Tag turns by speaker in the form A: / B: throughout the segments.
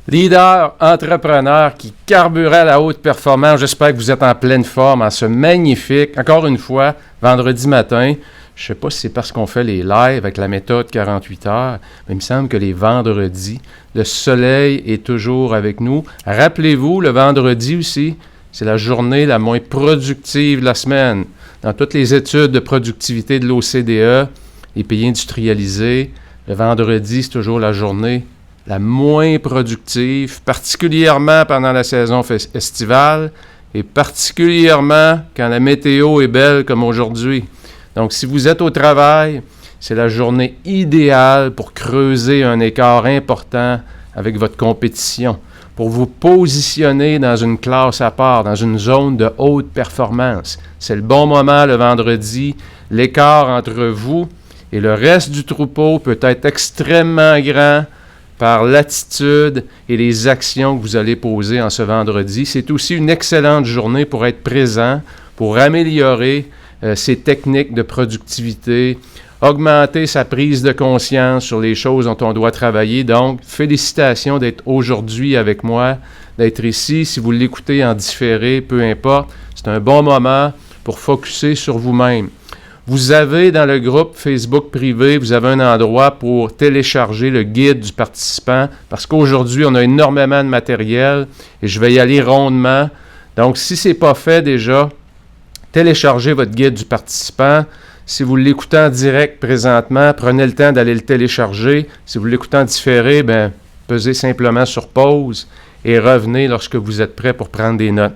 A: Leader, entrepreneur qui carburait à la haute performance, j'espère que vous êtes en pleine forme en ce magnifique, encore une fois, vendredi matin. Je ne sais pas si c'est parce qu'on fait les lives avec la méthode 48 heures, mais il me semble que les vendredis, le soleil est toujours avec nous. Rappelez-vous, le vendredi aussi, c'est la journée la moins productive de la semaine. Dans toutes les études de productivité de l'OCDE, les pays industrialisés, le vendredi, c'est toujours la journée la moins productive, particulièrement pendant la saison estivale et particulièrement quand la météo est belle comme aujourd'hui. Donc, si vous êtes au travail, c'est la journée idéale pour creuser un écart important avec votre compétition, pour vous positionner dans une classe à part, dans une zone de haute performance. C'est le bon moment le vendredi. L'écart entre vous et le reste du troupeau peut être extrêmement grand par l'attitude et les actions que vous allez poser en ce vendredi. C'est aussi une excellente journée pour être présent, pour améliorer ses techniques de productivité, augmenter sa prise de conscience sur les choses dont on doit travailler. Donc, félicitations d'être aujourd'hui avec moi, d'être ici. Si vous l'écoutez en différé, peu importe, c'est un bon moment pour focusser sur vous-même. Vous avez dans le groupe Facebook privé, vous avez un endroit pour télécharger le guide du participant parce qu'aujourd'hui, on a énormément de matériel et je vais y aller rondement. Donc, si ce n'est pas fait déjà, téléchargez votre guide du participant. Si vous l'écoutez en direct présentement, prenez le temps d'aller le télécharger. Si vous l'écoutez en différé, pesez simplement sur pause et revenez lorsque vous êtes prêt pour prendre des notes.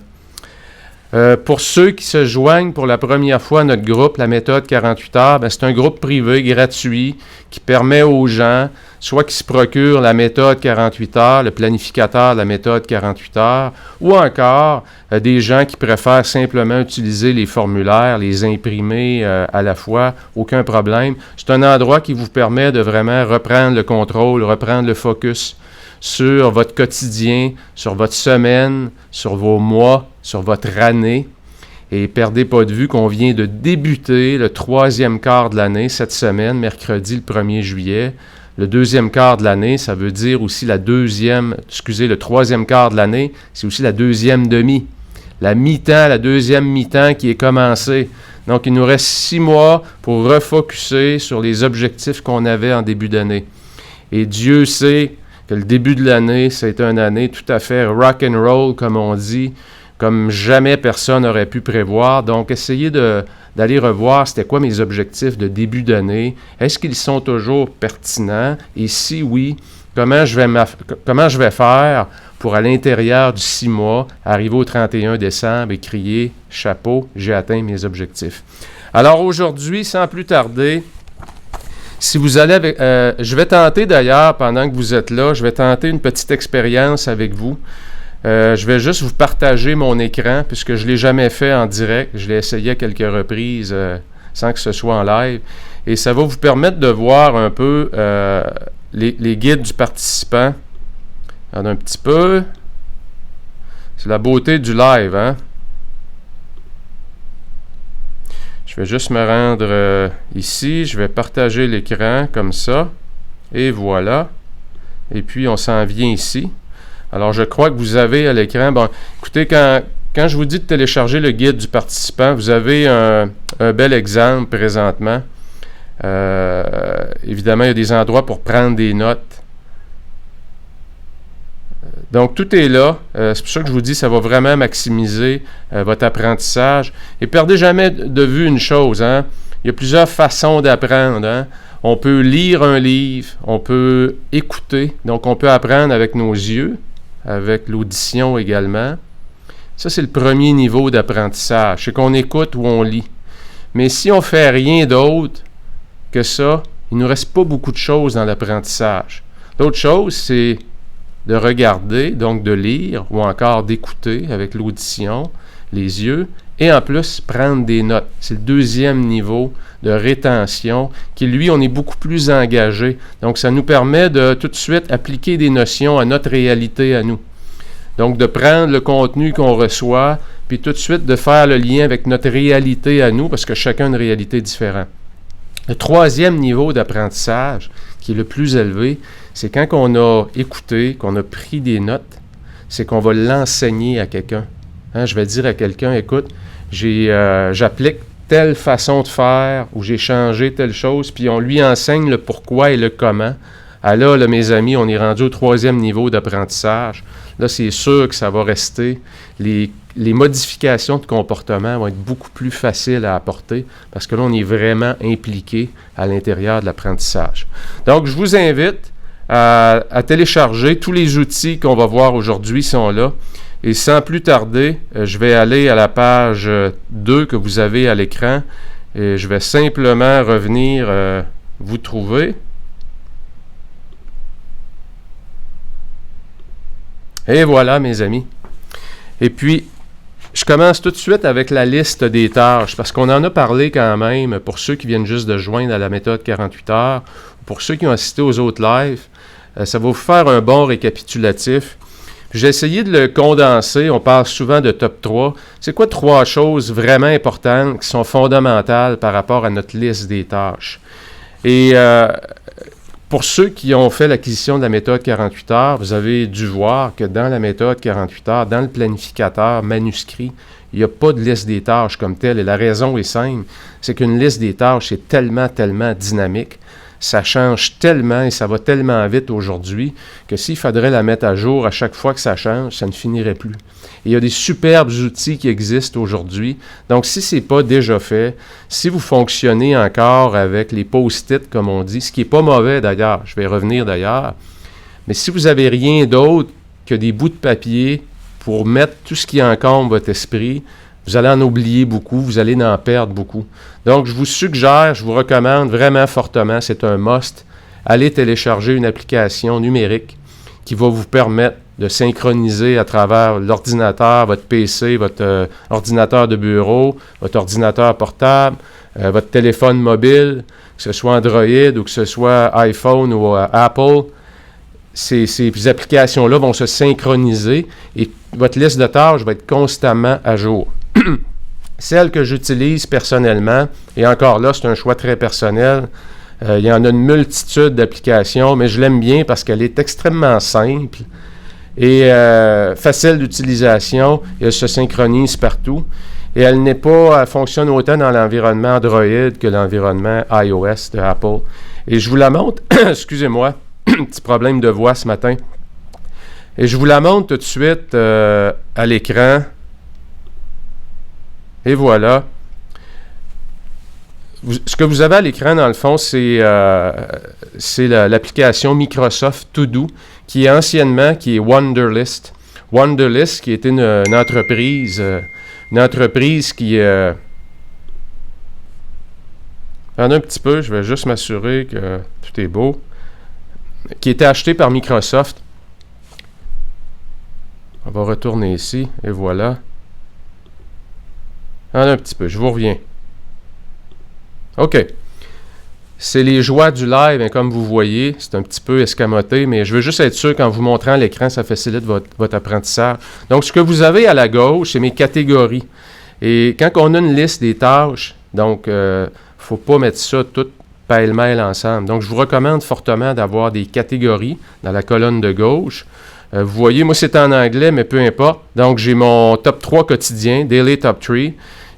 A: Pour ceux qui se joignent pour la première fois à notre groupe, la méthode 48 heures, c'est un groupe privé gratuit qui permet aux gens, soit qui se procurent la méthode 48 heures, le planificateur de la méthode 48 heures, ou encore des gens qui préfèrent simplement utiliser les formulaires, les imprimer à la fois, aucun problème. C'est un endroit qui vous permet de vraiment reprendre le contrôle, reprendre le focus sur votre quotidien, sur votre semaine, sur vos mois, sur votre année. Et perdez pas de vue qu'on vient de débuter le 3e quart de l'année cette semaine, mercredi le 1er juillet. Le 2e quart de l'année, ça veut dire aussi le 3e quart de l'année, c'est aussi la 2e demi. La mi-temps, la 2e mi-temps qui est commencée. Donc, il nous reste 6 mois pour refocuser sur les objectifs qu'on avait en début d'année. Et Dieu sait que le début de l'année, c'est une année tout à fait rock and roll, comme on dit, comme jamais personne n'aurait pu prévoir. Donc, essayez d'aller revoir c'était quoi mes objectifs de début d'année. Est-ce qu'ils sont toujours pertinents? Et si oui, comment je vais faire pour, à l'intérieur du 6 mois, arriver au 31 décembre et crier « Chapeau, j'ai atteint mes objectifs ». Alors aujourd'hui, sans plus tarder, si vous allez je vais tenter d'ailleurs, pendant que vous êtes là, je vais tenter une petite expérience avec vous. Je vais juste vous partager mon écran, puisque je ne l'ai jamais fait en direct. Je l'ai essayé à quelques reprises sans que ce soit en live. Et ça va vous permettre de voir un peu les guides du participant. Regardez un petit peu. C'est la beauté du live, hein? Je vais juste me rendre ici. Je vais partager l'écran comme ça. Et voilà. Et puis, on s'en vient ici. Alors, je crois que vous avez à l'écran... Bon, écoutez, quand je vous dis de télécharger le guide du participant, vous avez un bel exemple présentement. Évidemment, il y a des endroits pour prendre des notes. Donc, tout est là. C'est pour ça que je vous dis, ça va vraiment maximiser votre apprentissage. Et perdez jamais de vue une chose, hein? Il y a plusieurs façons d'apprendre, hein? On peut lire un livre, on peut écouter. Donc, on peut apprendre avec nos yeux, avec l'audition également. Ça, c'est le premier niveau d'apprentissage. C'est qu'on écoute ou on lit. Mais si on ne fait rien d'autre que ça, il ne nous reste pas beaucoup de choses dans l'apprentissage. L'autre chose, c'est de regarder, donc de lire ou encore d'écouter avec l'audition, les yeux, et en plus prendre des notes. C'est le deuxième niveau de rétention qui, lui, on est beaucoup plus engagé. Donc, ça nous permet de tout de suite appliquer des notions à notre réalité à nous. Donc, de prendre le contenu qu'on reçoit, puis tout de suite de faire le lien avec notre réalité à nous, parce que chacun a une réalité différente. Le troisième niveau d'apprentissage, qui est le plus élevé, c'est quand on a écouté, qu'on a pris des notes, c'est qu'on va l'enseigner à quelqu'un. Hein, je vais dire à quelqu'un, écoute, j'applique telle façon de faire, ou j'ai changé telle chose, puis on lui enseigne le pourquoi et le comment. Ah là, mes amis, on est rendu au 3e niveau d'apprentissage. Là, c'est sûr que ça va rester. Les modifications de comportement vont être beaucoup plus faciles à apporter parce que là, on est vraiment impliqué à l'intérieur de l'apprentissage. Donc, je vous invite à télécharger tous les outils qu'on va voir aujourd'hui sont là. Et sans plus tarder, je vais aller à la page 2 que vous avez à l'écran et je vais simplement revenir vous trouver. Et voilà, mes amis. Et puis, je commence tout de suite avec la liste des tâches, parce qu'on en a parlé quand même pour ceux qui viennent juste de joindre à la méthode 48 heures, pour ceux qui ont assisté aux autres lives. Ça va vous faire un bon récapitulatif. J'ai essayé de le condenser. On parle souvent de top 3. C'est quoi 3 choses vraiment importantes qui sont fondamentales par rapport à notre liste des tâches? Et pour ceux qui ont fait l'acquisition de la méthode 48 heures, vous avez dû voir que dans la méthode 48 heures, dans le planificateur manuscrit, il n'y a pas de liste des tâches comme telle. Et la raison est simple, c'est qu'une liste des tâches est tellement, tellement dynamique. Ça change tellement et ça va tellement vite aujourd'hui que s'il faudrait la mettre à jour à chaque fois que ça change, ça ne finirait plus. Et il y a des superbes outils qui existent aujourd'hui. Donc, si ce n'est pas déjà fait, si vous fonctionnez encore avec les post-it, comme on dit, ce qui n'est pas mauvais d'ailleurs, je vais y revenir d'ailleurs, mais si vous n'avez rien d'autre que des bouts de papier pour mettre tout ce qui encombre votre esprit, vous allez en oublier beaucoup, vous allez en perdre beaucoup. Donc, je vous suggère, je vous recommande vraiment fortement, c'est un must, allez télécharger une application numérique qui va vous permettre de synchroniser à travers l'ordinateur, votre PC, votre ordinateur de bureau, votre ordinateur portable, votre téléphone mobile, que ce soit Android ou que ce soit iPhone ou Apple. Ces applications-là vont se synchroniser et votre liste de tâches va être constamment à jour. Celle que j'utilise personnellement, et encore là, c'est un choix très personnel, il y en a une multitude d'applications, mais je l'aime bien parce qu'elle est extrêmement simple et facile d'utilisation, et elle se synchronise partout. Et elle fonctionne autant dans l'environnement Android que l'environnement iOS de Apple. Et je vous la montre, excusez-moi, petit problème de voix ce matin. Et je vous la montre tout de suite à l'écran. Et voilà. Ce que vous avez à l'écran, dans le fond, c'est l'application Microsoft To Do, qui est Wunderlist. Wunderlist, qui était une entreprise qui... Attendez un petit peu, je vais juste m'assurer que tout est beau. Qui était acheté par Microsoft. On va retourner ici, et voilà. Un petit peu, je vous reviens. OK. C'est les joies du live, hein, comme vous voyez. C'est un petit peu escamoté, mais je veux juste être sûr qu'en vous montrant l'écran, ça facilite votre apprentissage. Donc, ce que vous avez à la gauche, c'est mes catégories. Et quand on a une liste des tâches, donc, il ne faut pas mettre ça tout pêle-mêle ensemble. Donc, je vous recommande fortement d'avoir des catégories dans la colonne de gauche. Vous voyez, moi, c'est en anglais, mais peu importe. Donc, j'ai mon top 3 quotidien, Daily Top 3.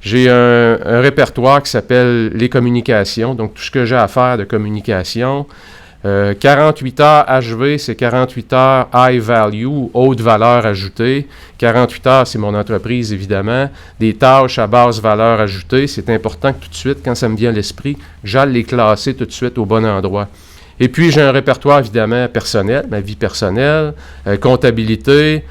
A: J'ai un répertoire qui s'appelle les communications, donc tout ce que j'ai à faire de communication. 48 heures HV, c'est 48 heures high value, haute valeur ajoutée. 48 heures, c'est mon entreprise, évidemment. Des tâches à basse valeur ajoutée, c'est important que tout de suite, quand ça me vient à l'esprit, j'aille les classer tout de suite au bon endroit. Et puis, j'ai un répertoire, évidemment, personnel, ma vie personnelle, comptabilité,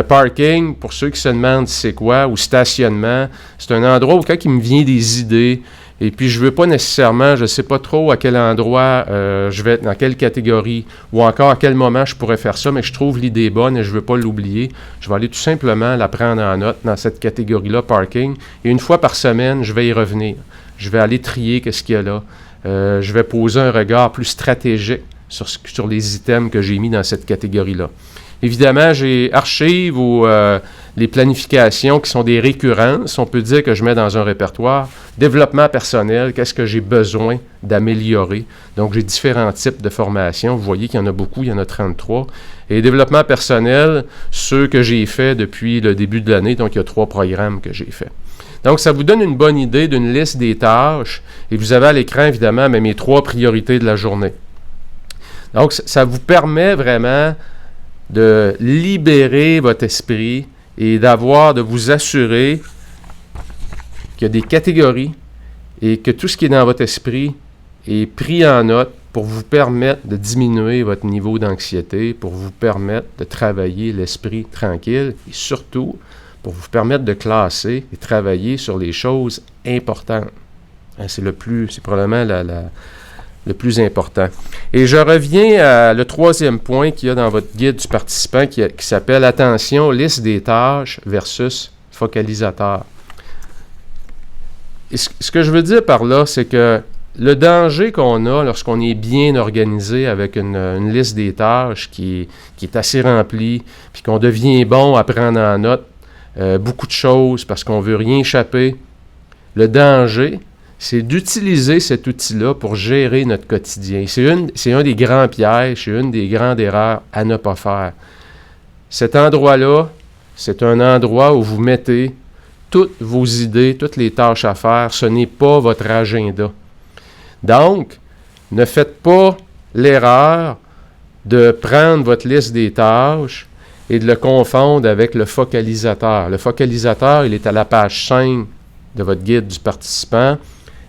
A: parking, pour ceux qui se demandent c'est quoi, ou stationnement. C'est un endroit où quand il me vient des idées, et puis je ne veux pas nécessairement, je ne sais pas trop à quel endroit je vais être, dans quelle catégorie, ou encore à quel moment je pourrais faire ça, mais je trouve l'idée bonne et je ne veux pas l'oublier. Je vais aller tout simplement la prendre en note dans cette catégorie-là, parking, et une fois par semaine, je vais y revenir. Je vais aller trier qu'est-ce qu'il y a là. Je vais poser un regard plus stratégique sur les items que j'ai mis dans cette catégorie-là. Évidemment, j'ai archives ou les planifications qui sont des récurrences. On peut dire que je mets dans un répertoire. Développement personnel, qu'est-ce que j'ai besoin d'améliorer? Donc, j'ai différents types de formations. Vous voyez qu'il y en a beaucoup, il y en a 33. Et développement personnel, ceux que j'ai faits depuis le début de l'année. Donc, il y a 3 programmes que j'ai faits. Donc, ça vous donne une bonne idée d'une liste des tâches. Et vous avez à l'écran, évidemment, mes 3 priorités de la journée. Donc, ça vous permet vraiment de libérer votre esprit et de vous assurer qu'il y a des catégories et que tout ce qui est dans votre esprit est pris en note pour vous permettre de diminuer votre niveau d'anxiété, pour vous permettre de travailler l'esprit tranquille et surtout pour vous permettre de classer et travailler sur les choses importantes. C'est probablement le plus important. Et je reviens à le 3e point qu'il y a dans votre guide du participant qui s'appelle « Attention, liste des tâches versus focalisateur ». Et ce que je veux dire par là, c'est que le danger qu'on a lorsqu'on est bien organisé avec une liste des tâches qui est assez remplie, puis qu'on devient bon à prendre en note beaucoup de choses parce qu'on ne veut rien échapper, le danger, c'est d'utiliser cet outil-là pour gérer notre quotidien. C'est un des grands pièges, c'est une des grandes erreurs à ne pas faire. Cet endroit-là, c'est un endroit où vous mettez toutes vos idées, toutes les tâches à faire. Ce n'est pas votre agenda. Donc, ne faites pas l'erreur de prendre votre liste des tâches et de le confondre avec le focalisateur. Le focalisateur, il est à la page 5 de votre guide du participant.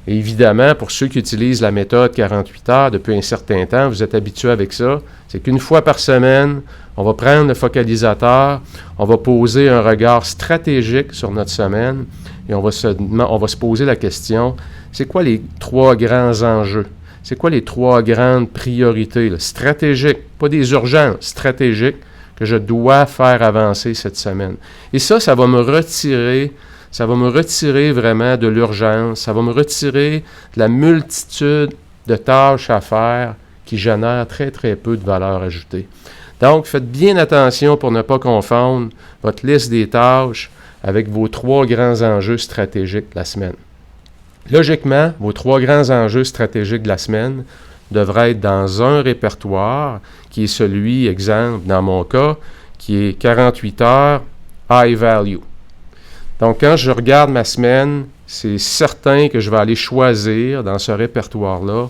A: Et évidemment, pour ceux qui utilisent la méthode 48 heures depuis un certain temps, vous êtes habitués avec ça, c'est qu'une fois par semaine, on va prendre le focalisateur, on va poser un regard stratégique sur notre semaine et on va se poser la question, c'est quoi les 3 grands enjeux? C'est quoi les 3 grandes priorités là, stratégiques, pas des urgences, stratégiques, que je dois faire avancer cette semaine? Et ça va me retirer vraiment de l'urgence, ça va me retirer de la multitude de tâches à faire qui génèrent très, très peu de valeur ajoutée. Donc, faites bien attention pour ne pas confondre votre liste des tâches avec vos 3 grands enjeux stratégiques de la semaine. Logiquement, vos 3 grands enjeux stratégiques de la semaine devraient être dans un répertoire qui est celui, exemple, dans mon cas, qui est 48 heures high value. Donc, quand je regarde ma semaine, c'est certain que je vais aller choisir dans ce répertoire-là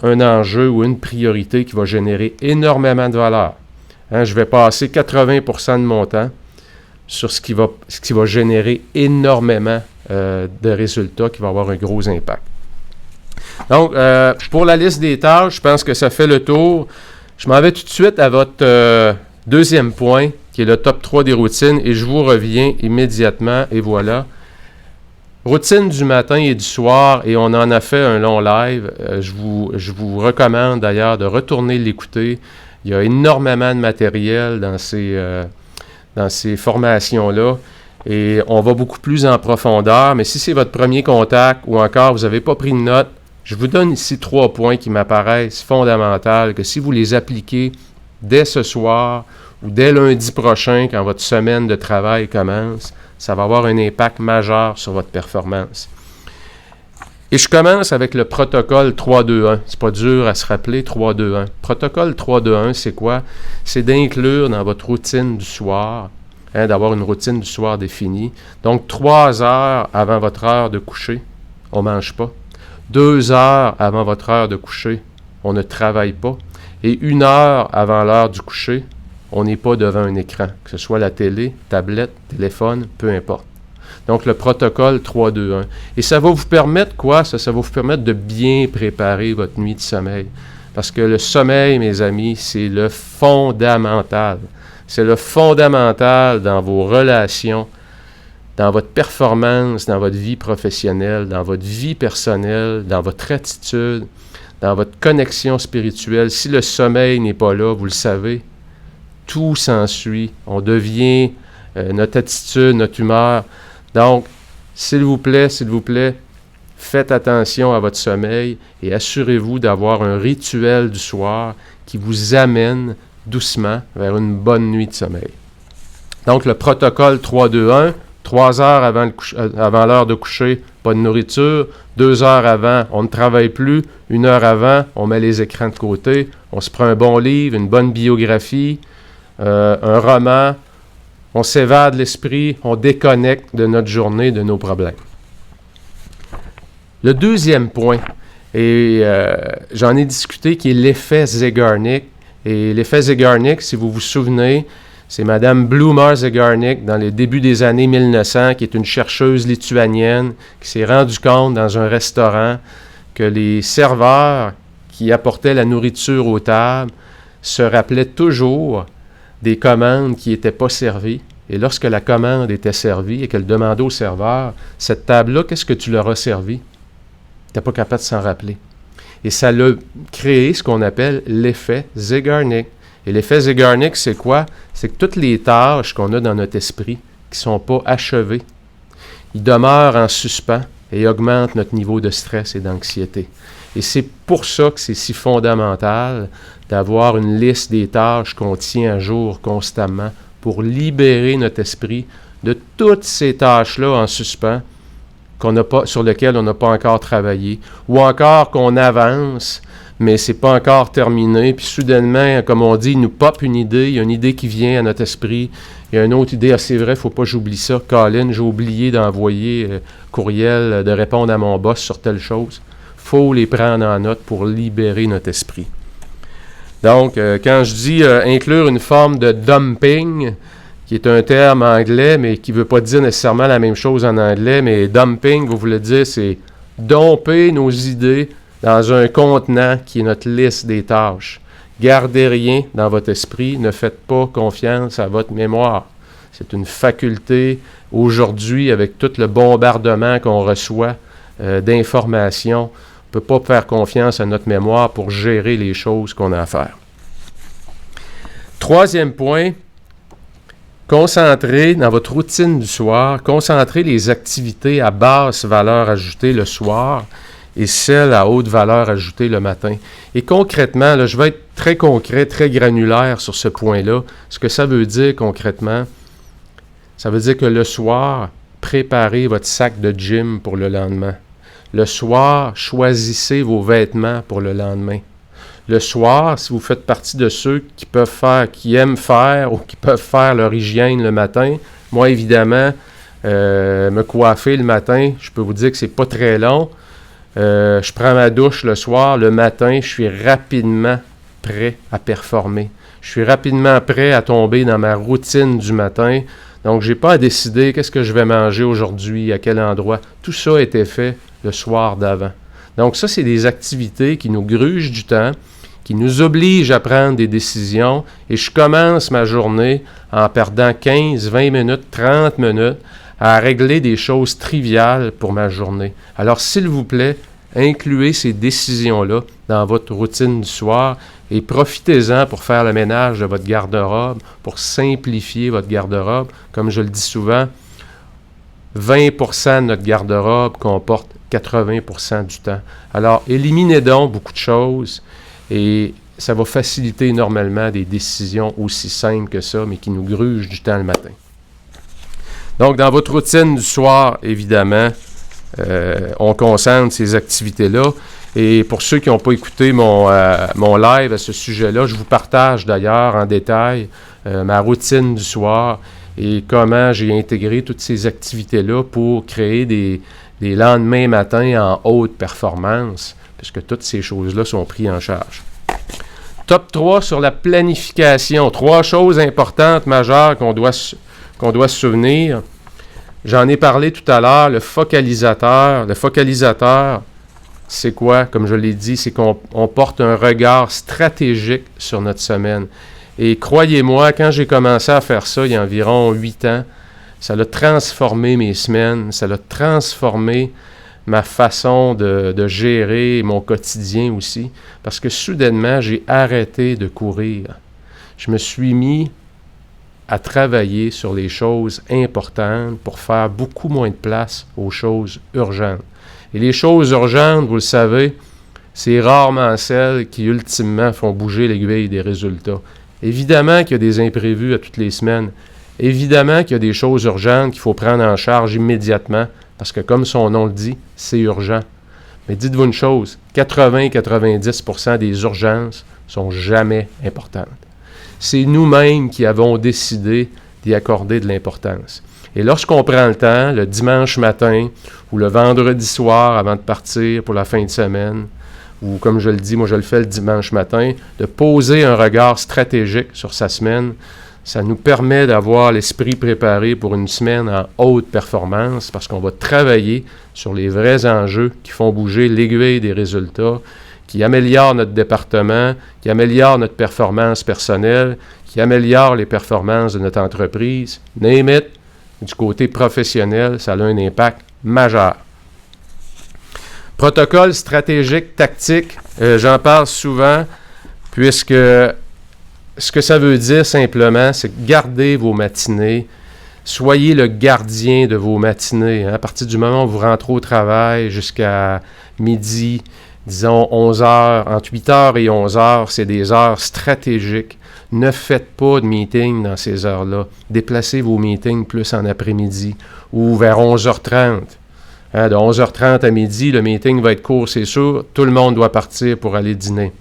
A: un enjeu ou une priorité qui va générer énormément de valeur. Je vais passer 80% de mon temps sur ce qui va générer énormément de résultats, qui va avoir un gros impact. Donc, pour la liste des tâches, je pense que ça fait le tour. Je m'en vais tout de suite à votre 2e point, qui est le top 3 des routines, et je vous reviens immédiatement, et voilà. Routine du matin et du soir, et on en a fait un long live. Je vous recommande d'ailleurs de retourner l'écouter. Il y a énormément de matériel dans ces formations-là, et on va beaucoup plus en profondeur. Mais si c'est votre premier contact, ou encore vous n'avez pas pris de notes, je vous donne ici 3 points qui m'apparaissent fondamentaux, que si vous les appliquez dès ce soir, ou dès lundi prochain, quand votre semaine de travail commence, ça va avoir un impact majeur sur votre performance. Et je commence avec le protocole 3-2-1. C'est pas dur à se rappeler, 3-2-1. Protocole 3-2-1, c'est quoi? C'est d'inclure dans votre routine du soir, d'avoir une routine du soir définie. Donc, 3 heures avant votre heure de coucher, on ne mange pas. 2 heures avant votre heure de coucher, on ne travaille pas. Et 1 heure avant l'heure du coucher, on n'est pas devant un écran, que ce soit la télé, tablette, téléphone, peu importe. Donc, le protocole 3-2-1. Et ça va vous permettre quoi? Ça va vous permettre de bien préparer votre nuit de sommeil. Parce que le sommeil, mes amis, c'est le fondamental. C'est le fondamental dans vos relations, dans votre performance, dans votre vie professionnelle, dans votre vie personnelle, dans votre attitude, dans votre connexion spirituelle. Si le sommeil n'est pas là, vous le savez, tout s'ensuit. On devient notre attitude, notre humeur. Donc, s'il vous plaît, faites attention à votre sommeil et assurez-vous d'avoir un rituel du soir qui vous amène doucement vers une bonne nuit de sommeil. Donc, le protocole 3-2-1, 3 heures avant l'heure de coucher, pas de nourriture. 2 heures avant, on ne travaille plus. 1 heure avant, on met les écrans de côté. On se prend un bon livre, une bonne biographie, un roman. On s'évade l'esprit, on déconnecte de notre journée, de nos problèmes. Le deuxième point, et j'en ai discuté, qui est l'effet Zeigarnik. Et l'effet Zeigarnik, si vous vous souvenez, c'est Mme Bloomar Zeigarnik, dans les débuts des années 1900, qui est une chercheuse lituanienne, qui s'est rendue compte dans un restaurant que les serveurs qui apportaient la nourriture aux tables se rappelaient toujours des commandes qui n'étaient pas servies. Et lorsque la commande était servie et qu'elle demandait au serveur, cette table-là, qu'est-ce que tu leur as servi? Tu n'étais pas capable de s'en rappeler. Et ça l'a créé ce qu'on appelle l'effet Zeigarnik. Et l'effet Zeigarnik, c'est quoi? C'est que toutes les tâches qu'on a dans notre esprit qui ne sont pas achevées, ils demeurent en suspens et augmentent notre niveau de stress et d'anxiété. Et c'est pour ça que c'est si fondamental d'avoir une liste des tâches qu'on tient à jour constamment pour libérer notre esprit de toutes ces tâches-là en suspens sur lesquelles on n'a pas encore travaillé, ou encore qu'on avance, mais ce n'est pas encore terminé, puis soudainement, comme on dit, il nous pop une idée, il y a une idée qui vient à notre esprit, il y a une autre idée, c'est vrai, il ne faut pas que j'oublie ça, Colin, j'ai oublié d'envoyer courriel, de répondre à mon boss sur telle chose. Il faut les prendre en note pour libérer notre esprit. Donc, quand je dis inclure une forme de dumping, qui est un terme anglais, mais qui ne veut pas dire nécessairement la même chose en anglais, mais dumping, vous voulez dire, c'est domper nos idées dans un contenant qui est notre liste des tâches. Gardez rien dans votre esprit, ne faites pas confiance à votre mémoire. C'est une faculté, aujourd'hui, avec tout le bombardement qu'on reçoit d'informations, on ne peut pas faire confiance à notre mémoire pour gérer les choses qu'on a à faire. Troisième point, concentrez dans votre routine du soir, concentrez les activités à basse valeur ajoutée le soir et celles à haute valeur ajoutée le matin. Et concrètement, là, je vais être très concret, très granulaire sur ce point-là. Ce que ça veut dire concrètement, ça veut dire que le soir, préparez votre sac de gym pour le lendemain. Le soir, choisissez vos vêtements pour le lendemain. Le soir, si vous faites partie de ceux qui aiment faire ou qui peuvent faire leur hygiène le matin, moi évidemment, me coiffer le matin, je peux vous dire que c'est pas très long. Je prends ma douche le soir, le matin, je suis rapidement prêt à performer. Je suis rapidement prêt à tomber dans ma routine du matin. Donc, je n'ai pas à décider qu'est-ce que je vais manger aujourd'hui, à quel endroit. Tout ça a été fait le soir d'avant. Donc, ça, c'est des activités qui nous grugent du temps, qui nous obligent à prendre des décisions. Et je commence ma journée en perdant 15, 20 minutes, 30 minutes à régler des choses triviales pour ma journée. Alors, s'il vous plaît, incluez ces décisions-là dans votre routine du soir et profitez-en pour faire le ménage de votre garde-robe, pour simplifier votre garde-robe. Comme je le dis souvent, 20% de notre garde-robe comporte 80% du temps. Alors, éliminez donc beaucoup de choses et ça va faciliter énormément des décisions aussi simples que ça, mais qui nous grugent du temps le matin. Donc, dans votre routine du soir, évidemment, on concentre ces activités-là. Et pour ceux qui n'ont pas écouté mon live à ce sujet-là, je vous partage d'ailleurs en détail ma routine du soir et comment j'ai intégré toutes ces activités-là pour créer des lendemains matins en haute performance, puisque toutes ces choses-là sont prises en charge. Top 3 sur la planification. 3 choses importantes, majeures qu'on doit se souvenir. J'en ai parlé tout à l'heure, le focalisateur. Le focalisateur, c'est quoi? Comme je l'ai dit, c'est qu'on porte un regard stratégique sur notre semaine. Et croyez-moi, quand j'ai commencé à faire ça il y a environ 8 ans, ça a transformé mes semaines, ça a transformé ma façon de gérer mon quotidien aussi. Parce que soudainement, j'ai arrêté de courir. Je me suis mis à travailler sur les choses importantes pour faire beaucoup moins de place aux choses urgentes. Et les choses urgentes, vous le savez, c'est rarement celles qui ultimement font bouger l'aiguille des résultats. Évidemment qu'il y a des imprévus à toutes les semaines. Évidemment qu'il y a des choses urgentes qu'il faut prendre en charge immédiatement, parce que comme son nom le dit, c'est urgent. Mais dites-vous une chose, 80-90% des urgences sont jamais importantes. C'est nous-mêmes qui avons décidé d'y accorder de l'importance. Et lorsqu'on prend le temps, le dimanche matin ou le vendredi soir avant de partir pour la fin de semaine, ou comme je le dis, moi je le fais le dimanche matin, de poser un regard stratégique sur sa semaine, ça nous permet d'avoir l'esprit préparé pour une semaine en haute performance parce qu'on va travailler sur les vrais enjeux qui font bouger l'aiguille des résultats, qui améliorent notre département, qui améliorent notre performance personnelle, qui améliorent les performances de notre entreprise. Name it, du côté professionnel, ça a un impact majeur. Protocole stratégique, tactique, j'en parle souvent puisque ce que ça veut dire simplement, c'est garder vos matinées. Soyez le gardien de vos matinées. À partir du moment où vous rentrez au travail jusqu'à midi, disons 11 heures, entre 8 heures et 11 heures, c'est des heures stratégiques. Ne faites pas de meeting dans ces heures-là. Déplacez vos meetings plus en après-midi ou vers 11h30. De 11h30 à midi, le meeting va être court, c'est sûr. Tout le monde doit partir pour aller dîner.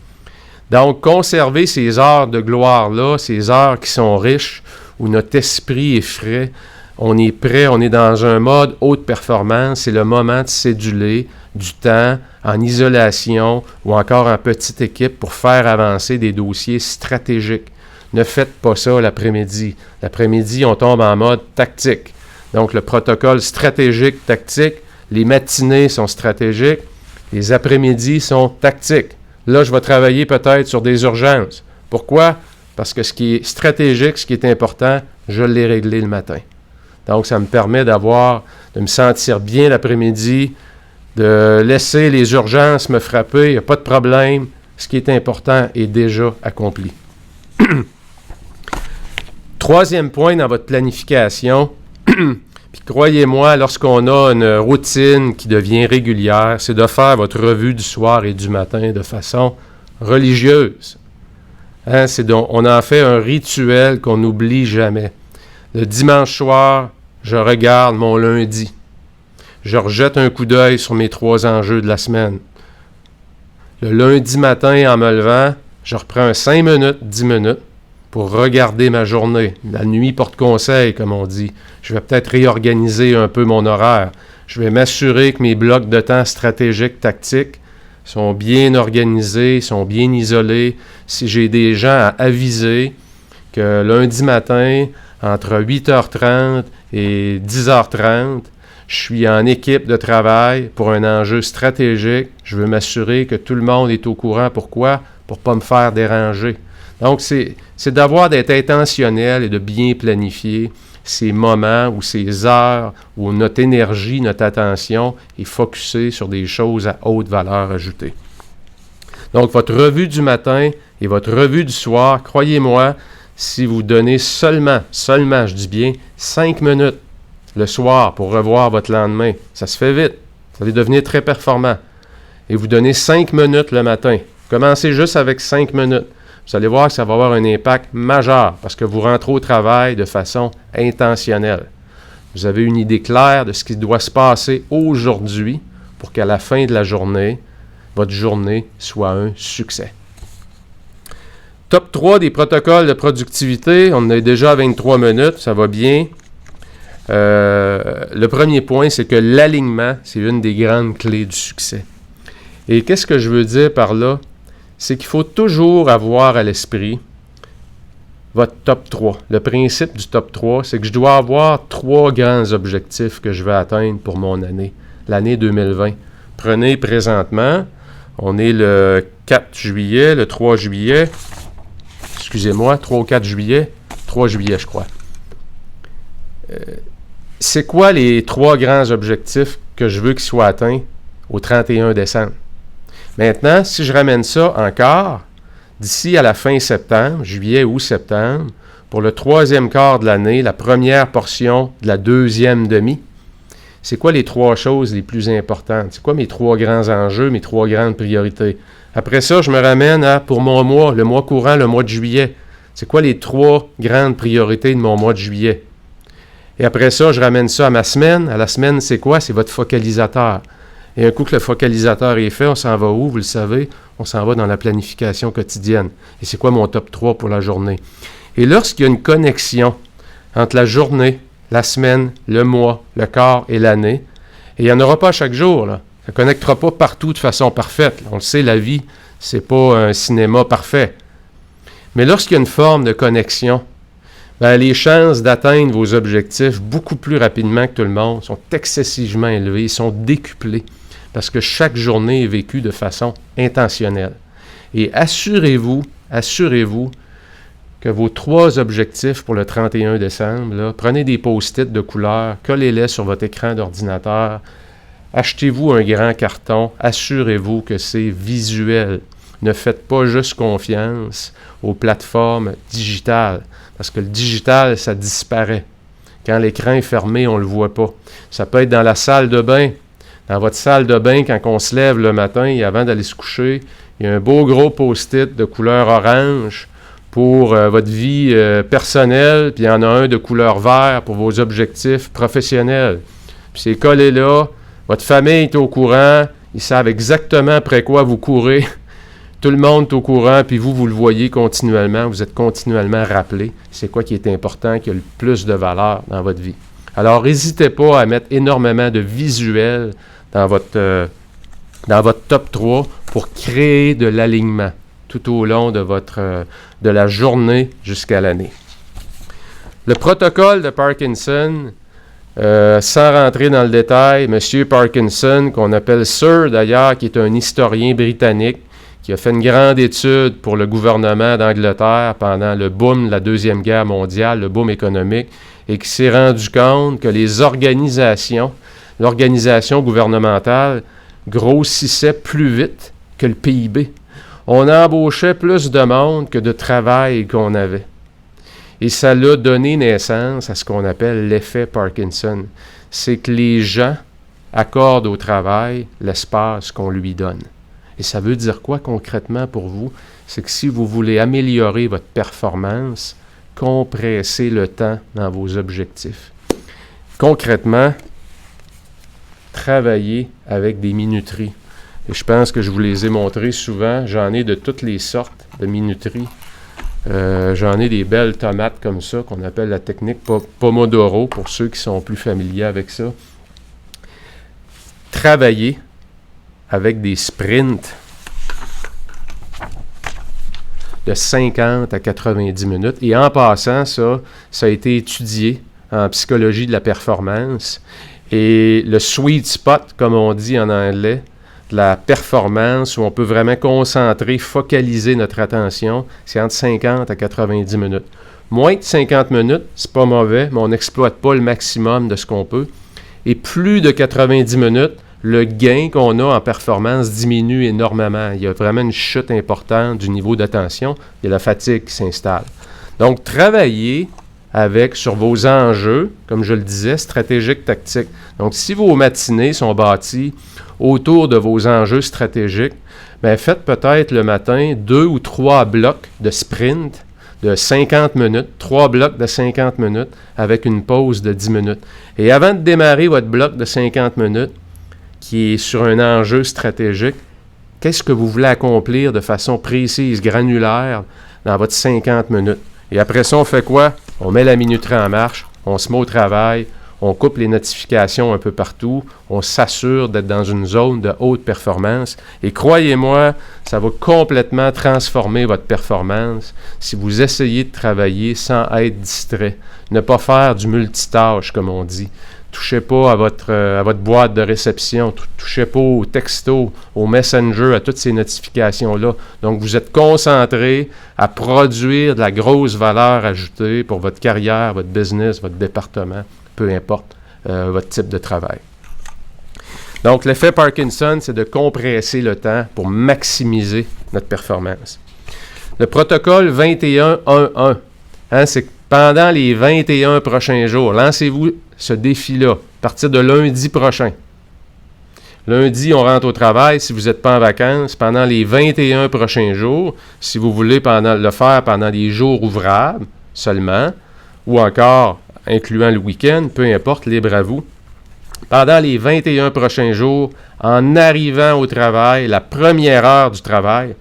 A: Donc, conservez ces heures de gloire-là, ces heures qui sont riches, où notre esprit est frais, on est prêt, on est dans un mode haute performance, c'est le moment de céduler du temps en isolation ou encore en petite équipe pour faire avancer des dossiers stratégiques. Ne faites pas ça l'après-midi. L'après-midi, on tombe en mode tactique. Donc, le protocole stratégique, tactique, les matinées sont stratégiques, les après-midi sont tactiques. Là, je vais travailler peut-être sur des urgences. Pourquoi? Parce que ce qui est stratégique, ce qui est important, je l'ai réglé le matin. Donc, ça me permet de me sentir bien l'après-midi, de laisser les urgences me frapper, il n'y a pas de problème. Ce qui est important est déjà accompli. Troisième point dans votre planification, puis croyez-moi, lorsqu'on a une routine qui devient régulière, c'est de faire votre revue du soir et du matin de façon religieuse. On en fait un rituel qu'on n'oublie jamais. Le dimanche soir, je regarde mon lundi. Je rejette un coup d'œil sur mes 3 enjeux de la semaine. Le lundi matin, en me levant, je reprends 5 minutes, 10 minutes pour regarder ma journée. La nuit porte conseil, comme on dit. Je vais peut-être réorganiser un peu mon horaire. Je vais m'assurer que mes blocs de temps stratégiques, tactiques, sont bien organisés, sont bien isolés. Si j'ai des gens à aviser que lundi matin, entre 8h30 et 10h30, je suis en équipe de travail pour un enjeu stratégique. Je veux m'assurer que tout le monde est au courant. Pourquoi? Pour ne pas me faire déranger. Donc, c'est d'être intentionnel et de bien planifier ces moments ou ces heures où notre énergie, notre attention est focusée sur des choses à haute valeur ajoutée. Donc, votre revue du matin et votre revue du soir, croyez-moi, si vous donnez seulement, je dis bien, 5 minutes le soir pour revoir votre lendemain, ça se fait vite, vous allez devenir très performant. Et vous donnez 5 minutes le matin. Commencez juste avec 5 minutes. Vous allez voir que ça va avoir un impact majeur parce que vous rentrez au travail de façon intentionnelle. Vous avez une idée claire de ce qui doit se passer aujourd'hui pour qu'à la fin de la journée, votre journée soit un succès. Top 3 des protocoles de productivité. On est déjà à 23 minutes, ça va bien. Le premier point, c'est que l'alignement, c'est une des grandes clés du succès. Et qu'est-ce que je veux dire par là? C'est qu'il faut toujours avoir à l'esprit votre top 3. Le principe du top 3, c'est que je dois avoir 3 grands objectifs que je vais atteindre pour mon année, l'année 2020. Prenez présentement, on est le 4 juillet, le 3 juillet, excusez-moi, 3 ou 4 juillet, 3 juillet je crois. C'est quoi les 3 grands objectifs que je veux qu'ils soient atteints au 31 décembre? Maintenant, si je ramène ça encore, d'ici à la fin septembre, juillet ou septembre, pour le 3e quart de l'année, la première portion de la 2e demi, c'est quoi les 3 choses les plus importantes? C'est quoi mes 3 grands enjeux, mes 3 grandes priorités? Après ça, je me ramène à, pour mon mois, le mois courant, le mois de juillet. C'est quoi les 3 grandes priorités de mon mois de juillet? Et après ça, je ramène ça à ma semaine. À la semaine, c'est quoi? C'est votre focalisateur. Et un coup que le focalisateur est fait, on s'en va où? Vous le savez, on s'en va dans la planification quotidienne. Et c'est quoi mon top 3 pour la journée? Et lorsqu'il y a une connexion entre la journée, la semaine, le mois, le quart et l'année, et il n'y en aura pas chaque jour, là. Ça ne connectera pas partout de façon parfaite. On le sait, la vie, c'est pas un cinéma parfait. Mais lorsqu'il y a une forme de connexion, bien, les chances d'atteindre vos objectifs beaucoup plus rapidement que tout le monde sont excessivement élevées, sont décuplées, parce que chaque journée est vécue de façon intentionnelle. Et assurez-vous que vos 3 objectifs pour le 31 décembre, là, prenez des post-it de couleur, collez-les sur votre écran d'ordinateur, achetez-vous un grand carton, assurez-vous que c'est visuel. Ne faites pas juste confiance aux plateformes digitales, parce que le digital, ça disparaît. Quand l'écran est fermé, on ne le voit pas. Ça peut être dans la salle de bain. Dans votre salle de bain, quand on se lève le matin et avant d'aller se coucher, il y a un beau gros post-it de couleur orange pour votre vie personnelle, puis il y en a un de couleur vert pour vos objectifs professionnels. Puis c'est collé là, votre famille est au courant, ils savent exactement après quoi vous courez. Tout le monde est au courant, puis vous le voyez continuellement, vous êtes continuellement rappelé. C'est quoi qui est important, qui a le plus de valeur dans votre vie. Alors, n'hésitez pas à mettre énormément de visuels dans votre top 3 pour créer de l'alignement tout au long de la journée jusqu'à l'année. Le protocole de Parkinson, sans rentrer dans le détail, M. Parkinson, qu'on appelle Sir d'ailleurs, qui est un historien britannique, qui a fait une grande étude pour le gouvernement d'Angleterre pendant le boom de la Deuxième Guerre mondiale, le boom économique, et qui s'est rendu compte que l'organisation gouvernementale grossissait plus vite que le PIB. On embauchait plus de monde que de travail qu'on avait. Et ça l'a donné naissance à ce qu'on appelle l'effet Parkinson. C'est que les gens accordent au travail l'espace qu'on lui donne. Et ça veut dire quoi concrètement pour vous? C'est que si vous voulez améliorer votre performance, compressez le temps dans vos objectifs. Concrètement, travaillez avec des minuteries. Et je pense que je vous les ai montrées souvent. J'en ai de toutes les sortes de minuteries. J'en ai des belles tomates comme ça, qu'on appelle la technique Pomodoro, pour ceux qui sont plus familiers avec ça. Travaillez avec des sprints de 50 à 90 minutes. Et en passant, ça a été étudié en psychologie de la performance. Et le sweet spot, comme on dit en anglais, de la performance, où on peut vraiment concentrer, focaliser notre attention, c'est entre 50 à 90 minutes. Moins de 50 minutes, c'est pas mauvais, mais on n'exploite pas le maximum de ce qu'on peut. Et plus de 90 minutes, le gain qu'on a en performance diminue énormément. Il y a vraiment une chute importante du niveau d'attention. Il y a la fatigue qui s'installe. Donc, travaillez sur vos enjeux, comme je le disais, stratégiques, tactiques. Donc, si vos matinées sont bâties autour de vos enjeux stratégiques, bien, faites peut-être le matin 2 ou 3 blocs de sprint de 50 minutes, 3 blocs de 50 minutes avec une pause de 10 minutes. Et avant de démarrer votre bloc de 50 minutes, qui est sur un enjeu stratégique, qu'est-ce que vous voulez accomplir de façon précise, granulaire, dans votre 50 minutes? Et après ça, on fait quoi? On met la minuterie en marche, on se met au travail, on coupe les notifications un peu partout, on s'assure d'être dans une zone de haute performance. Et croyez-moi, ça va complètement transformer votre performance si vous essayez de travailler sans être distrait. Ne pas faire du multitâche, comme on dit. Touchez pas à votre boîte de réception, touchez pas au texto, au messenger, à toutes ces notifications-là. Donc, vous êtes concentré à produire de la grosse valeur ajoutée pour votre carrière, votre business, votre département, peu importe votre type de travail. Donc, l'effet Parkinson, c'est de compresser le temps pour maximiser notre performance. Le protocole 21-1-1, c'est que pendant les 21 prochains jours, lancez-vous ce défi-là, à partir de lundi prochain. Lundi, on rentre au travail si vous n'êtes pas en vacances. Pendant les 21 prochains jours, si vous voulez le faire pendant des jours ouvrables seulement, ou encore incluant le week-end, peu importe, libre à vous. Pendant les 21 prochains jours, en arrivant au travail, la première heure du travail,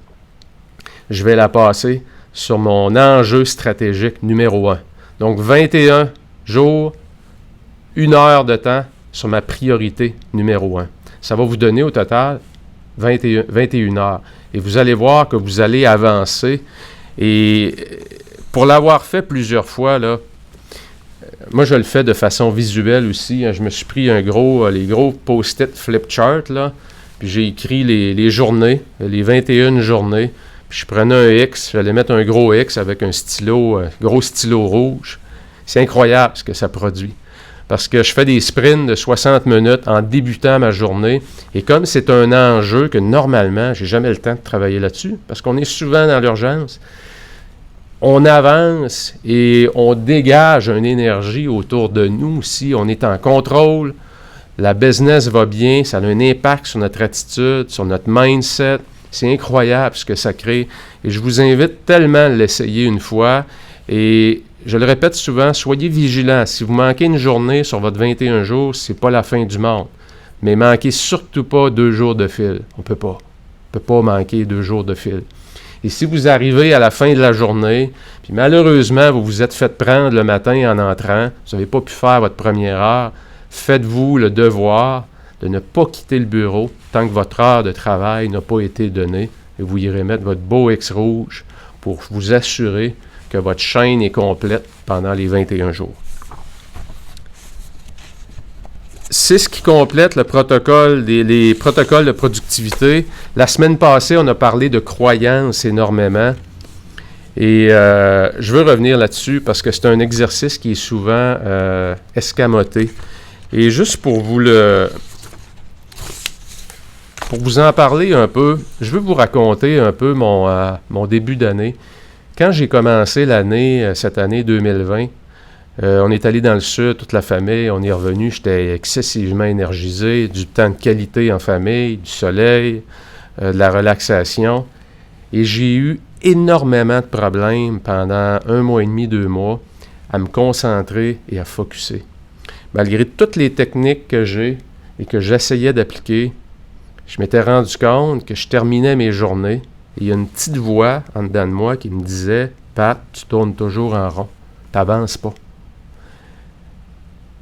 A: je vais la passer sur mon enjeu stratégique numéro 1. Donc 21 jours, 1 heure de temps sur ma priorité numéro 1. Ça va vous donner au total 21 heures. Et vous allez voir que vous allez avancer. Et pour l'avoir fait plusieurs fois, là, moi, je le fais de façon visuelle aussi. Je me suis pris les gros post-it flip chart, là, puis j'ai écrit les journées, les 21 journées. Puis je prenais un X, j'allais mettre un gros X avec un gros stylo rouge. C'est incroyable ce que ça produit. Parce que je fais des sprints de 60 minutes en débutant ma journée. Et comme c'est un enjeu que normalement, j'ai jamais le temps de travailler là-dessus, parce qu'on est souvent dans l'urgence, on avance et on dégage une énergie autour de nous si on est en contrôle. La business va bien, ça a un impact sur notre attitude, sur notre mindset. C'est incroyable ce que ça crée. Et je vous invite tellement à l'essayer une fois. Et je le répète souvent, soyez vigilants. Si vous manquez une journée sur votre 21 jours, c'est pas la fin du monde. Mais manquez surtout pas 2 jours de fil. On peut pas. On peut pas manquer 2 jours de fil. Et si vous arrivez à la fin de la journée, puis malheureusement, vous vous êtes fait prendre le matin en entrant, vous n'avez pas pu faire votre première heure, faites-vous le devoir de ne pas quitter le bureau tant que votre heure de travail n'a pas été donnée. Et vous irez mettre votre beau X rouge pour vous assurer que votre chaîne est complète pendant les 21 jours. C'est ce qui complète le protocole, les protocoles de productivité. La semaine passée, on a parlé de croyances énormément. Et je veux revenir là-dessus parce que c'est un exercice qui est souvent escamoté. Et juste pour vous en parler un peu, je veux vous raconter un peu mon début d'année. Quand j'ai commencé cette année 2020, on est allé dans le sud, toute la famille, on est revenu, j'étais excessivement énergisé, du temps de qualité en famille, du soleil, de la relaxation. Et j'ai eu énormément de problèmes pendant 1 mois et demi, 2 mois, à me concentrer et à focusser. Malgré toutes les techniques que j'ai et que j'essayais d'appliquer, je m'étais rendu compte que je terminais mes journées et il y a une petite voix en dedans de moi qui me disait « Pat, tu tournes toujours en rond, t'avances pas. »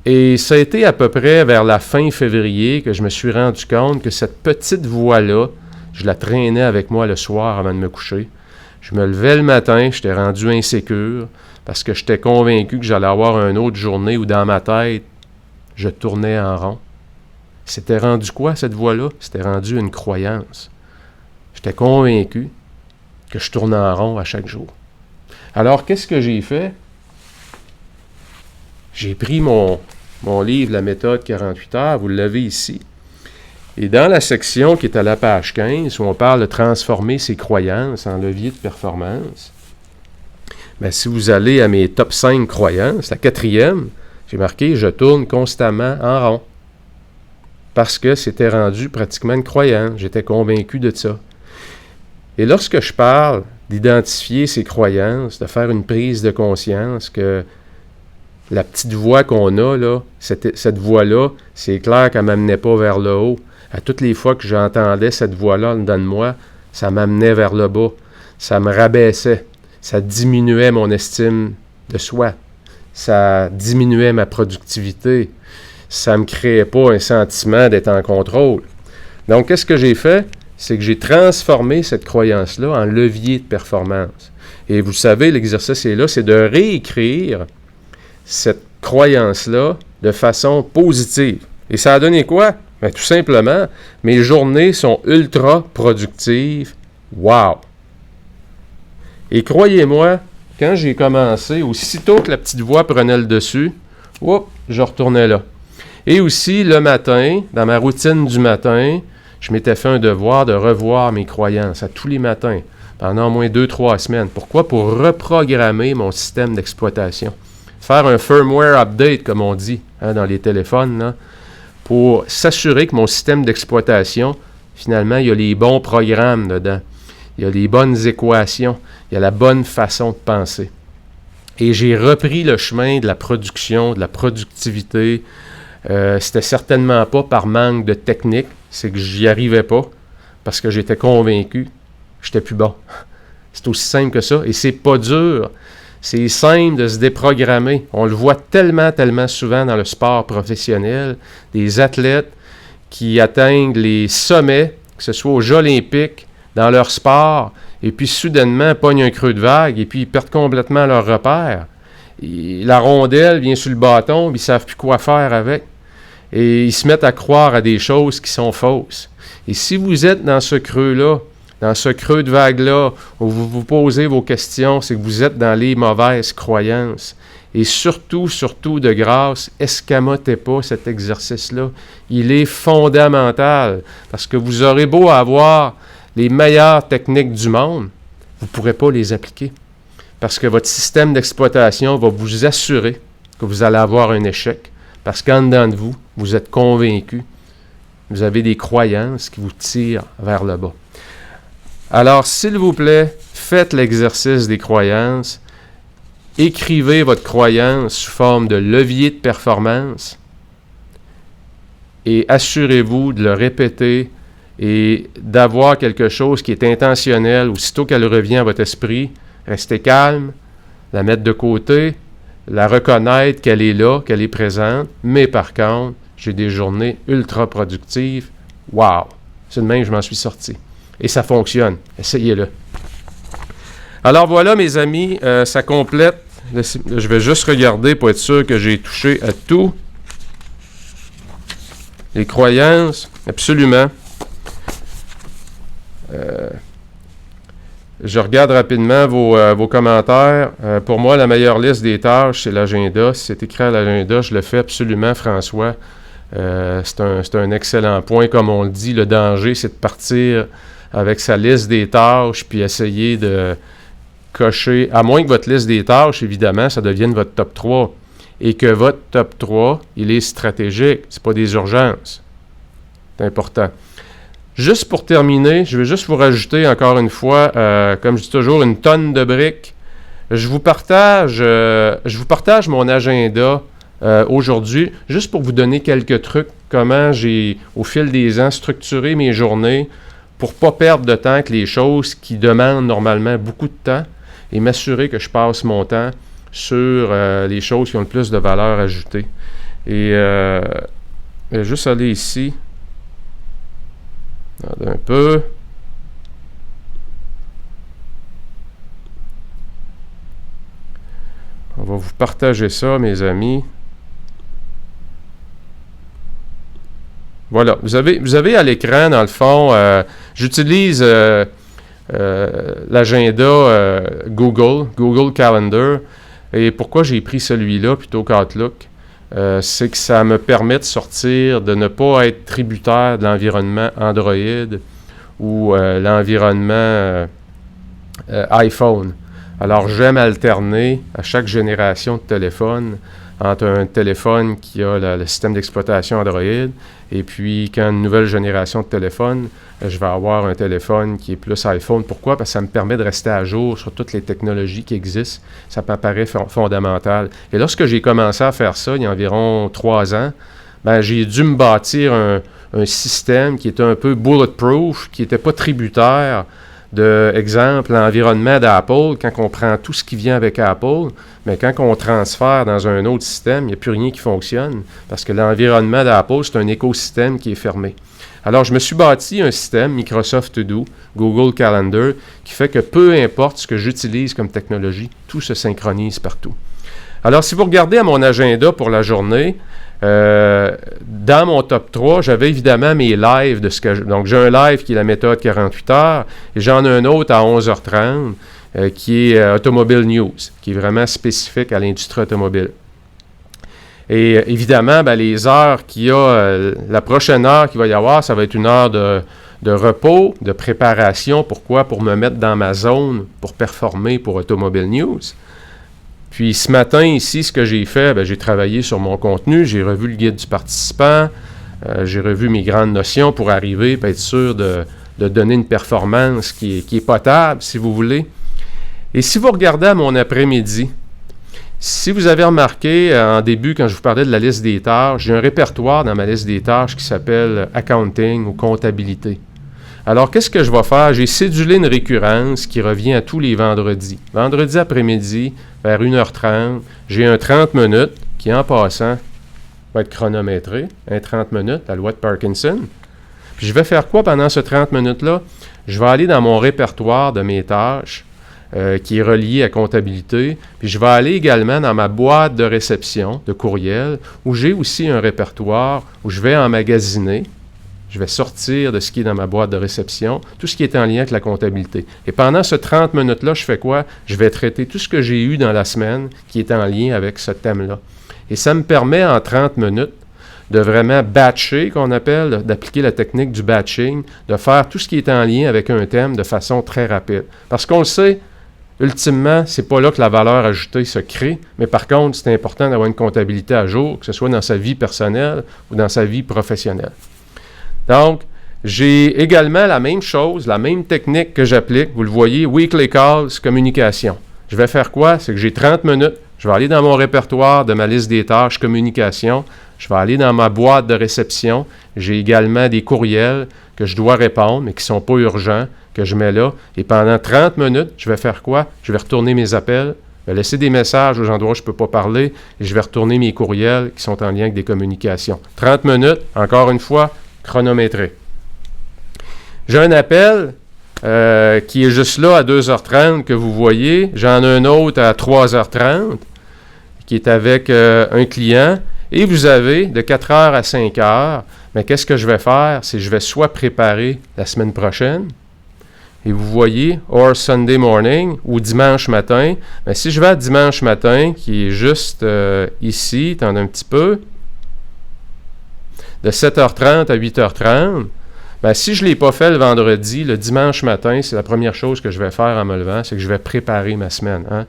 A: Et ça a été à peu près vers la fin février que je me suis rendu compte que cette petite voix-là, je la traînais avec moi le soir avant de me coucher. Je me levais le matin, j'étais rendu insécure parce que j'étais convaincu que j'allais avoir une autre journée où dans ma tête, je tournais en rond. C'était rendu quoi cette voix-là? C'était rendu une croyance. J'étais convaincu que je tournais en rond à chaque jour. Alors, qu'est-ce que j'ai fait? J'ai pris mon livre, La méthode 48 heures, vous l'avez ici. Et dans la section qui est à la page 15, où on parle de transformer ses croyances en levier de performance, bien, si vous allez à mes top 5 croyances, la 4e, j'ai marqué « Je tourne constamment en rond ». Parce que c'était rendu pratiquement une croyance. J'étais convaincu de ça. Et lorsque je parle d'identifier ces croyances, de faire une prise de conscience que la petite voix qu'on a, là, cette voix-là, c'est clair qu'elle ne m'amenait pas vers le haut. À toutes les fois que j'entendais cette voix-là dedans de moi, ça m'amenait vers le bas. Ça me rabaissait. Ça diminuait mon estime de soi. Ça diminuait ma productivité. Ça ne me créait pas un sentiment d'être en contrôle. Donc, qu'est-ce que j'ai fait? C'est que j'ai transformé cette croyance-là en levier de performance. Et vous savez, l'exercice est là, c'est de réécrire cette croyance-là de façon positive. Et ça a donné quoi? Bien, tout simplement, mes journées sont ultra productives. Wow! Et croyez-moi, quand j'ai commencé, aussitôt que la petite voix prenait le dessus, je retournais là. Et aussi, le matin, dans ma routine du matin, je m'étais fait un devoir de revoir mes croyances à tous les matins, pendant au moins 2-3 semaines. Pourquoi? Pour reprogrammer mon système d'exploitation. Faire un firmware update, comme on dit dans les téléphones, là, pour s'assurer que mon système d'exploitation, finalement, il y a les bons programmes dedans. Il y a les bonnes équations. Il y a la bonne façon de penser. Et j'ai repris le chemin de la production, de la productivité. C'était certainement pas par manque de technique, c'est que j'y arrivais pas, parce que j'étais convaincu que j'étais plus bon. C'est aussi simple que ça, et c'est pas dur. C'est simple de se déprogrammer. On le voit tellement, tellement souvent dans le sport professionnel, des athlètes qui atteignent les sommets, que ce soit aux Jeux olympiques, dans leur sport, et puis soudainement pognent un creux de vague, et puis ils perdent complètement leur repère. Et la rondelle vient sur le bâton, puis ils ne savent plus quoi faire avec. Et ils se mettent à croire à des choses qui sont fausses. Et si vous êtes dans ce creux-là, dans ce creux de vague-là, où vous vous posez vos questions, c'est que vous êtes dans les mauvaises croyances. Et surtout, surtout de grâce, escamotez pas cet exercice-là. Il est fondamental, parce que vous aurez beau avoir les meilleures techniques du monde, vous ne pourrez pas les appliquer. Parce que votre système d'exploitation va vous assurer que vous allez avoir un échec. Parce qu'en dedans de vous, vous êtes convaincu. Vous avez des croyances qui vous tirent vers le bas. Alors, s'il vous plaît, faites l'exercice des croyances. Écrivez votre croyance sous forme de levier de performance. Et assurez-vous de le répéter et d'avoir quelque chose qui est intentionnel. Aussitôt qu'elle revient à votre esprit, restez calme, la mettre de côté, la reconnaître qu'elle est là, qu'elle est présente. Mais par contre, j'ai des journées ultra productives. Wow! C'est de même que je m'en suis sorti. Et ça fonctionne. Essayez-le. Alors voilà, mes amis, ça complète. Je vais juste regarder pour être sûr que j'ai touché à tout. Les croyances, absolument. Je regarde rapidement vos commentaires. Pour moi, la meilleure liste des tâches, c'est l'agenda. Si c'est écrit à l'agenda, je le fais absolument, François. C'est un excellent point. Comme on le dit, le danger, c'est de partir avec sa liste des tâches puis essayer de cocher, à moins que votre liste des tâches, évidemment, ça devienne votre top 3 et que votre top 3, il est stratégique. C'est pas des urgences. C'est important. Juste pour terminer, je vais juste vous rajouter encore une fois, comme je dis toujours, une tonne de briques. Je vous partage mon agenda aujourd'hui, juste pour vous donner quelques trucs, comment j'ai, au fil des ans, structuré mes journées pour ne pas perdre de temps avec les choses qui demandent normalement beaucoup de temps et m'assurer que je passe mon temps sur les choses qui ont le plus de valeur ajoutée. Et je vais juste aller ici. Un peu. On va vous partager ça, mes amis. Voilà. Vous avez à l'écran, dans le fond, j'utilise l'agenda Google Calendar. Et pourquoi j'ai pris celui-là plutôt qu'Outlook? C'est que ça me permet de sortir, de ne pas être tributaire de l'environnement Android ou l'environnement iPhone. Alors, j'aime alterner à chaque génération de téléphone entre un téléphone qui a le système d'exploitation Android et puis quand une nouvelle génération de téléphone, je vais avoir un téléphone qui est plus iPhone. Pourquoi? Parce que ça me permet de rester à jour sur toutes les technologies qui existent. Ça m'apparaît fondamental. Et lorsque j'ai commencé à faire ça, il y a environ 3 ans, j'ai dû me bâtir un système qui était un peu bulletproof, qui n'était pas tributaire de, exemple, l'environnement d'Apple, quand on prend tout ce qui vient avec Apple, mais quand on transfère dans un autre système, il n'y a plus rien qui fonctionne, parce que l'environnement d'Apple, c'est un écosystème qui est fermé. Alors, je me suis bâti un système, Microsoft To Do, Google Calendar, qui fait que peu importe ce que j'utilise comme technologie, tout se synchronise partout. Alors, si vous regardez à mon agenda pour la journée, dans mon top 3, j'avais évidemment mes lives de ce que donc j'ai un live qui est la méthode 48 heures et j'en ai un autre à 11h30 qui est Automobile News, qui est vraiment spécifique à l'industrie automobile. Et évidemment, les heures qu'il y a, la prochaine heure qu'il va y avoir, ça va être une heure de repos, de préparation. Pourquoi? Pour me mettre dans ma zone pour performer pour Automobile News. Puis ce matin, ici, ce que j'ai fait, j'ai travaillé sur mon contenu, j'ai revu le guide du participant, J'ai revu mes grandes notions pour arriver et être sûr de donner une performance qui est potable, si vous voulez. Et si vous regardez à mon après-midi, si vous avez remarqué en début, quand je vous parlais de la liste des tâches, j'ai un répertoire dans ma liste des tâches qui s'appelle accounting ou comptabilité. Alors, qu'est-ce que je vais faire? J'ai cédulé une récurrence qui revient à tous les vendredis. Vendredi après-midi, vers 1h30, j'ai un 30 minutes qui, en passant, va être chronométré, un 30 minutes, la loi de Parkinson. Puis je vais faire quoi pendant ce 30 minutes-là? Je vais aller dans mon répertoire de mes tâches qui est relié à comptabilité, puis je vais aller également dans ma boîte de réception de courriel où j'ai aussi un répertoire où je vais emmagasiner. Je vais sortir de ce qui est dans ma boîte de réception, tout ce qui est en lien avec la comptabilité. Et pendant ce 30 minutes-là, je fais quoi? Je vais traiter tout ce que j'ai eu dans la semaine qui est en lien avec ce thème-là. Et ça me permet en 30 minutes de vraiment batcher, qu'on appelle, d'appliquer la technique du batching, de faire tout ce qui est en lien avec un thème de façon très rapide. Parce qu'on le sait, ultimement, c'est pas là que la valeur ajoutée se crée, mais par contre, c'est important d'avoir une comptabilité à jour, que ce soit dans sa vie personnelle ou dans sa vie professionnelle. Donc, j'ai également la même chose, la même technique que j'applique. Vous le voyez, weekly calls, communication. Je vais faire quoi? C'est que j'ai 30 minutes. Je vais aller dans mon répertoire de ma liste des tâches, communication. Je vais aller dans ma boîte de réception. J'ai également des courriels que je dois répondre, mais qui ne sont pas urgents, que je mets là. Et pendant 30 minutes, je vais faire quoi? Je vais retourner mes appels. Je vais laisser des messages aux endroits où je ne peux pas parler. Et je vais retourner mes courriels qui sont en lien avec des communications. 30 minutes, encore une fois, chronométré. J'ai un appel qui est juste là à 2h30 que vous voyez. J'en ai un autre à 3h30 qui est avec un client. Et vous avez de 4h à 5h. Mais qu'est-ce que je vais faire? C'est que je vais soit préparer la semaine prochaine. Et vous voyez, or Sunday morning ou dimanche matin. Mais si je vais à dimanche matin, qui est juste ici, attendez un petit peu, de 7h30 à 8h30, bien, si je ne l'ai pas fait le vendredi, le dimanche matin, c'est la première chose que je vais faire en me levant, c'est que je vais préparer ma semaine. Hein?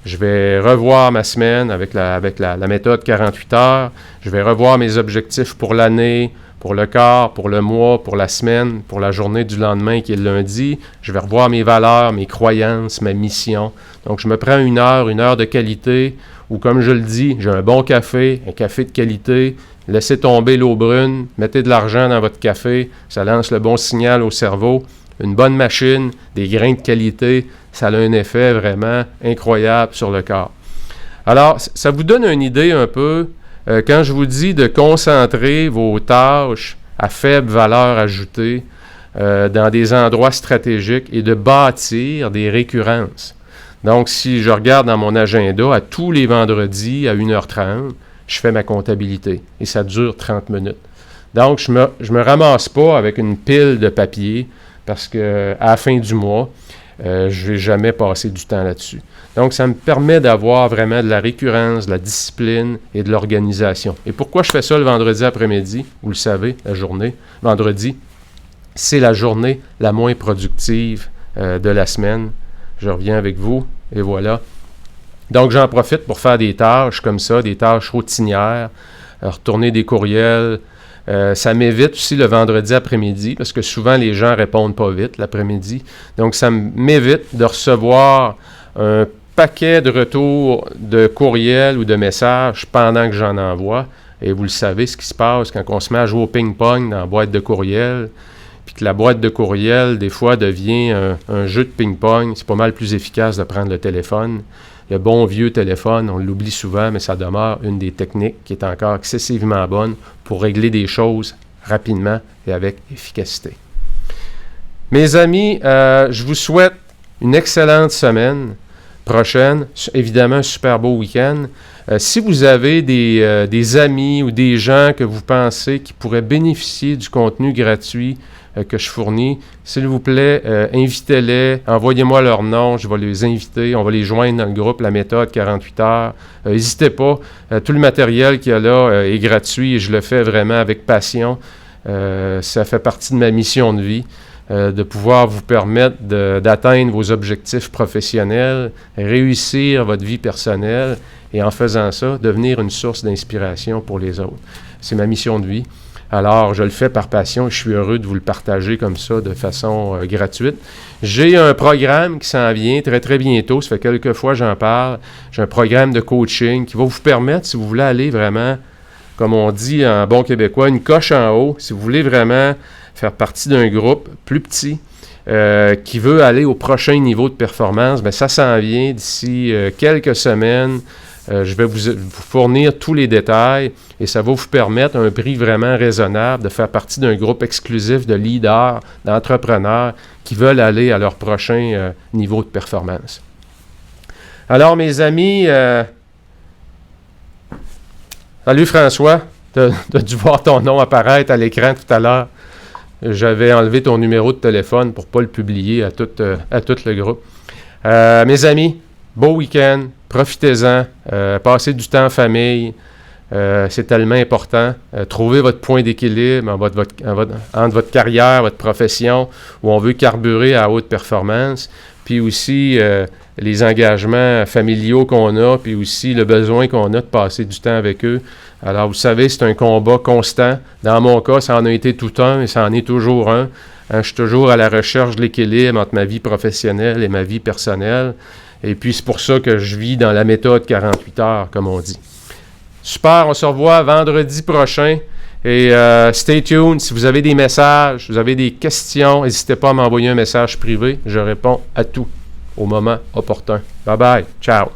A: Je vais revoir ma semaine avec la méthode 48 heures. Je vais revoir mes objectifs pour l'année, pour le quart, pour le mois, pour la semaine, pour la journée du lendemain qui est le lundi. Je vais revoir mes valeurs, mes croyances, ma mission. Donc, je me prends une heure de qualité, où, comme je le dis, j'ai un bon café, un café de qualité. Laissez tomber l'eau brune, mettez de l'argent dans votre café, ça lance le bon signal au cerveau. Une bonne machine, des grains de qualité, ça a un effet vraiment incroyable sur le corps. Alors, ça vous donne une idée un peu, quand je vous dis de concentrer vos tâches à faible valeur ajoutée dans des endroits stratégiques et de bâtir des récurrences. Donc, si je regarde dans mon agenda, à tous les vendredis à 1h30, je fais ma comptabilité et ça dure 30 minutes. Donc, je me ramasse pas avec une pile de papier parce qu'à la fin du mois, je ne vais jamais passer du temps là-dessus. Donc, ça me permet d'avoir vraiment de la récurrence, de la discipline et de l'organisation. Et pourquoi je fais ça le vendredi après-midi? Vous le savez, la journée, vendredi, c'est la journée la moins productive de la semaine. Je reviens avec vous et voilà. Donc, j'en profite pour faire des tâches comme ça, des tâches routinières, retourner des courriels. Ça m'évite aussi le vendredi après-midi, parce que souvent, les gens ne répondent pas vite l'après-midi. Donc, ça m'évite de recevoir un paquet de retours de courriels ou de messages pendant que j'en envoie. Et vous le savez, ce qui se passe quand on se met à jouer au ping-pong dans la boîte de courriel, puis que la boîte de courriel, des fois, devient un jeu de ping-pong. C'est pas mal plus efficace de prendre le téléphone. Le bon vieux téléphone, on l'oublie souvent, mais ça demeure une des techniques qui est encore excessivement bonne pour régler des choses rapidement et avec efficacité. Mes amis, je vous souhaite une excellente semaine prochaine. Évidemment, un super beau week-end. Si vous avez des amis ou des gens que vous pensez qui pourraient bénéficier du contenu gratuit que je fournis, s'il vous plaît, invitez-les, envoyez-moi leur nom, je vais les inviter, on va les joindre dans le groupe La Méthode 48 heures. N'hésitez pas, tout le matériel qu'il y a là est gratuit et je le fais vraiment avec passion. Ça fait partie de ma mission de vie, de pouvoir vous permettre d'atteindre vos objectifs professionnels, réussir votre vie personnelle et en faisant ça, devenir une source d'inspiration pour les autres. C'est ma mission de vie. Alors, je le fais par passion et je suis heureux de vous le partager comme ça de façon gratuite. J'ai un programme qui s'en vient très, très bientôt. Ça fait quelques fois que j'en parle. J'ai un programme de coaching qui va vous permettre, si vous voulez aller vraiment, comme on dit en bon québécois, une coche en haut, si vous voulez vraiment faire partie d'un groupe plus petit qui veut aller au prochain niveau de performance, bien, ça s'en vient d'ici quelques semaines. Je vais vous fournir tous les détails et ça va vous permettre, à un prix vraiment raisonnable, de faire partie d'un groupe exclusif de leaders, d'entrepreneurs qui veulent aller à leur prochain niveau de performance. Alors, mes amis, salut François, tu as dû voir ton nom apparaître à l'écran tout à l'heure. J'avais enlevé ton numéro de téléphone pour ne pas le publier à tout le groupe. Mes amis, beau week-end, profitez-en, passez du temps en famille, c'est tellement important. Trouvez votre point d'équilibre entre votre carrière, votre profession, où on veut carburer à haute performance, puis aussi les engagements familiaux qu'on a, puis aussi le besoin qu'on a de passer du temps avec eux. Alors, vous savez, c'est un combat constant. Dans mon cas, ça en a été tout un et ça en est toujours un. Je suis toujours à la recherche de l'équilibre entre ma vie professionnelle et ma vie personnelle. Et puis, c'est pour ça que je vis dans la méthode 48 heures, comme on dit. Super, on se revoit vendredi prochain. Et stay tuned. Si vous avez des messages, si vous avez des questions, n'hésitez pas à m'envoyer un message privé. Je réponds à tout au moment opportun. Bye bye. Ciao.